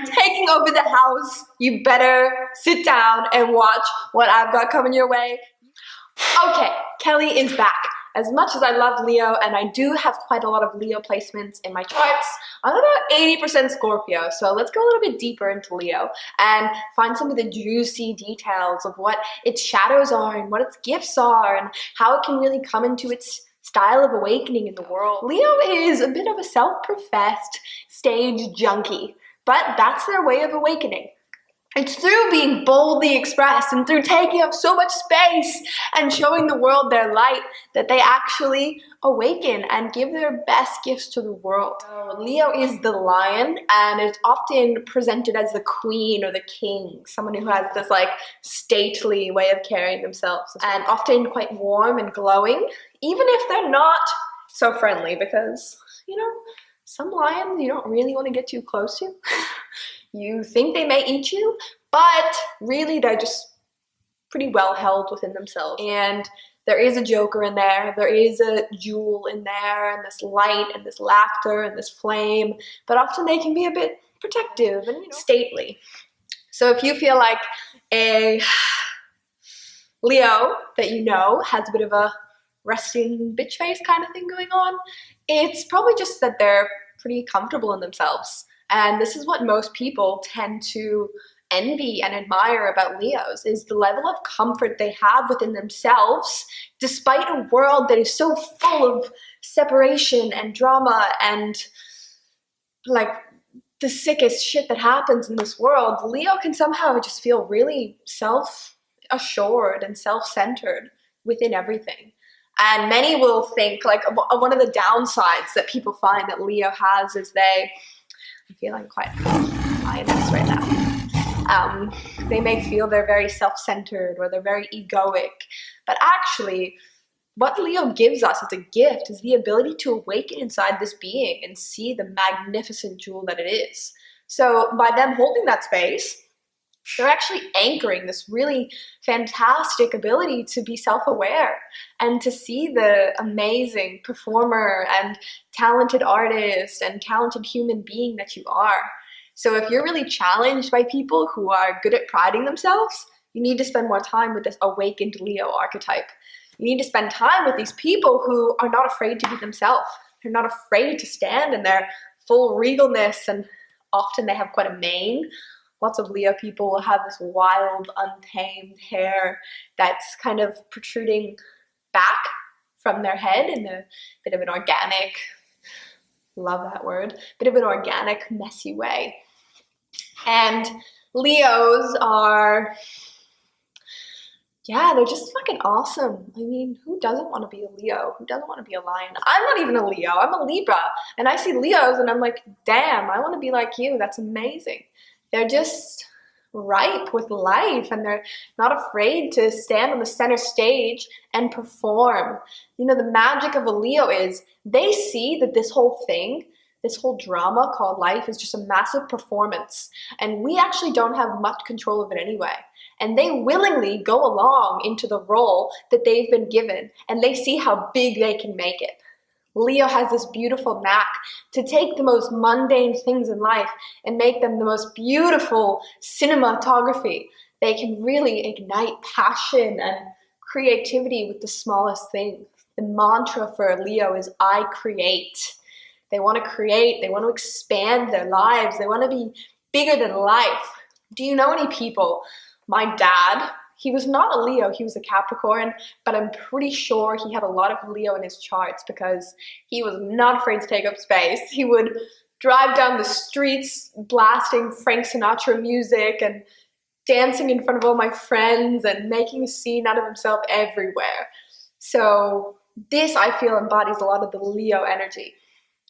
taking over the house. You better sit down and watch what I've got coming your way. Okay, Kelly is back. As much as I love Leo, and I do have quite a lot of Leo placements in my charts, I'm about 80% Scorpio, so let's go a little bit deeper into Leo and find some of the juicy details of what its shadows are and what its gifts are and how it can really come into its style of awakening in the world. Leo is a bit of a self-professed stage junkie, but that's their way of awakening. It's through being boldly expressed and through taking up so much space and showing the world their light that they actually awaken and give their best gifts to the world. Leo is the lion and is often presented as the queen or the king, someone who has this like stately way of carrying themselves and often quite warm and glowing, even if they're not so friendly, because, you know, some lions you don't really want to get too close to. You think they may eat you, but really they're just pretty well held within themselves. And there is a joker in there, there is a jewel in there, and this light and this laughter and this flame, but often they can be a bit protective and, you know, stately. So if you feel like a Leo that you know has a bit of a resting bitch face kind of thing going on, it's probably just that they're pretty comfortable in themselves. And this is what most people tend to envy and admire about Leos, is the level of comfort they have within themselves, despite a world that is so full of separation and drama and like the sickest shit that happens in this world. Leo can somehow just feel really self-assured and self-centered within everything. And many will think like one of the downsides that people find that Leo has is I'm feeling quite lioness right now. They may feel they're very self-centered or they're very egoic, but actually what Leo gives us as a gift is the ability to awaken inside this being and see the magnificent jewel that it is. So by them holding that space, they're actually anchoring this really fantastic ability to be self-aware and to see the amazing performer and talented artist and talented human being that you are. So if you're really challenged by people who are good at priding themselves, you need to spend more time with this awakened Leo archetype. You need to spend time with these people who are not afraid to be themselves. They're not afraid to stand in their full regalness, and often they have quite a mane. Lots of Leo people will have this wild, untamed hair that's kind of protruding back from their head in a bit of an organic, love that word, bit of an organic, messy way. And Leos are, yeah, they're just fucking awesome. I mean, who doesn't want to be a Leo? Who doesn't want to be a lion? I'm not even a Leo, I'm a Libra. And I see Leos and I'm like, damn, I want to be like you. That's amazing. They're just ripe with life and they're not afraid to stand on the center stage and perform. You know, the magic of a Leo is they see that this whole thing, this whole drama called life is just a massive performance. And we actually don't have much control of it anyway. And they willingly go along into the role that they've been given and they see how big they can make it. Leo has this beautiful knack to take the most mundane things in life and make them the most beautiful cinematography. They can really ignite passion and creativity with the smallest thing. The mantra for a Leo is I create. They want to create, they want to expand their lives, they want to be bigger than life. Do you know any people? My dad, he was not a Leo, he was a Capricorn, but I'm pretty sure he had a lot of Leo in his charts because he was not afraid to take up space. He would drive down the streets blasting Frank Sinatra music and dancing in front of all my friends and making a scene out of himself everywhere. So this, I feel, embodies a lot of the Leo energy.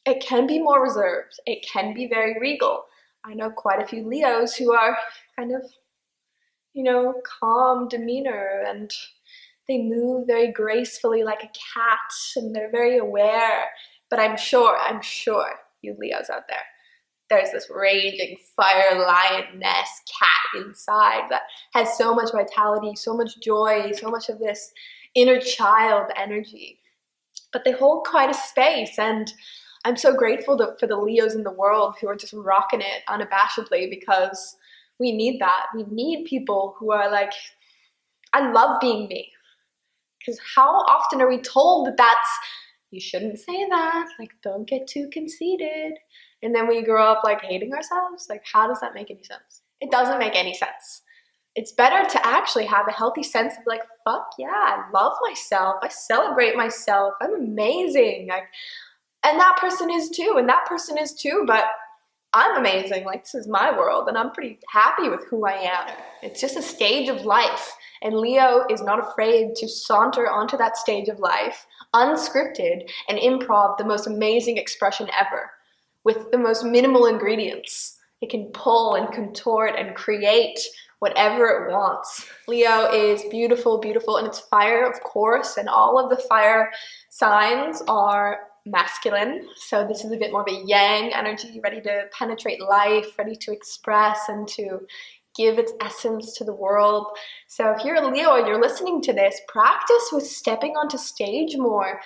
It can be more reserved. It can be very regal. I know quite a few Leos who are kind of, you know, calm demeanor and they move very gracefully like a cat and they're very aware. But I'm sure you Leos out there, there's this raging fire lioness cat inside that has so much vitality, so much joy, so much of this inner child energy. But they hold quite a space, and I'm so grateful for the Leos in the world who are just rocking it unabashedly, because we need that. We need people who are like, I love being me. Because how often are we told that that's, you shouldn't say that, like, don't get too conceited. And then we grow up like hating ourselves. Like, how does that make any sense? It doesn't make any sense. It's better to actually have a healthy sense of like, fuck yeah, I love myself. I celebrate myself. I'm amazing. And that person is too, and that person is too, but I'm amazing. Like, this is my world, and I'm pretty happy with who I am. It's just a stage of life, and Leo is not afraid to saunter onto that stage of life, unscripted, and improv the most amazing expression ever, with the most minimal ingredients. It can pull and contort and create whatever it wants. Leo is beautiful, beautiful, and it's fire, of course, and all of the fire signs are masculine. So this is a bit more of a yang energy, ready to penetrate life, ready to express and to give its essence to the world. So if you're a Leo and you're listening to this, practice with stepping onto stage more.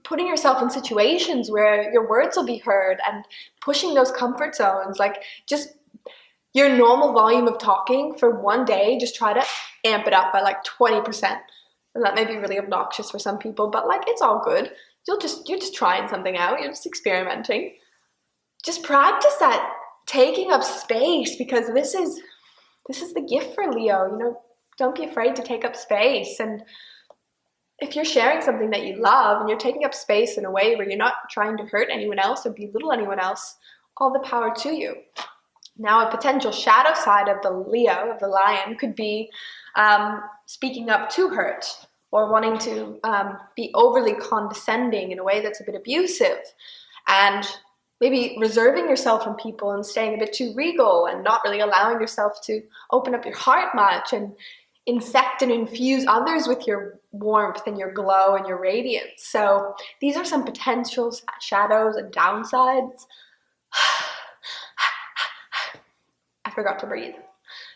Putting yourself in situations where your words will be heard and pushing those comfort zones, like just your normal volume of talking for one day, just try to amp it up by like 20%. And that may be really obnoxious for some people, but like, it's all good. You're just trying something out. You're just experimenting. Just practice that taking up space, because this is the gift for Leo. Don't be afraid to take up space. And if you're sharing something that you love and you're taking up space in a way where you're not trying to hurt anyone else or belittle anyone else, all the power to you. Now, a potential shadow side of the Leo, of the lion, could be speaking up to hurt, or wanting to be overly condescending in a way that's a bit abusive, and maybe reserving yourself from people and staying a bit too regal and not really allowing yourself to open up your heart much and infect and infuse others with your warmth and your glow and your radiance. So these are some potential shadows and downsides. I forgot to breathe.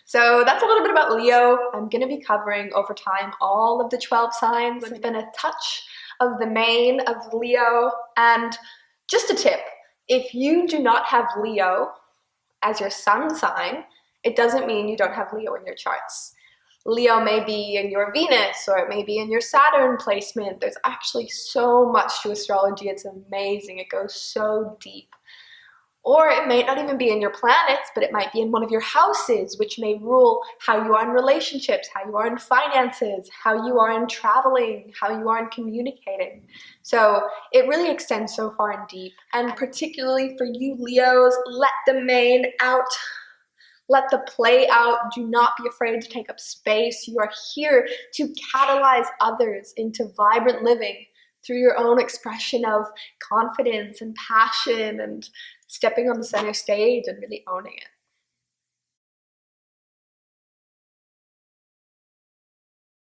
So that's a little bit about Leo. I'm going to be covering over time all of the 12 signs. It's been a touch of the mane of Leo. And just a tip, if you do not have Leo as your sun sign, it doesn't mean you don't have Leo in your charts. Leo may be in your Venus, or it may be in your Saturn placement. There's actually so much to astrology. It's amazing. It goes so deep. Or it may not even be in your planets, but it might be in one of your houses, which may rule how you are in relationships, how you are in finances, how you are in traveling, how you are in communicating. So it really extends so far and deep. And particularly for you Leos, let the mane out. Let the play out. Do not be afraid to take up space. You are here to catalyze others into vibrant living through your own expression of confidence and passion and stepping on the center stage and really owning it.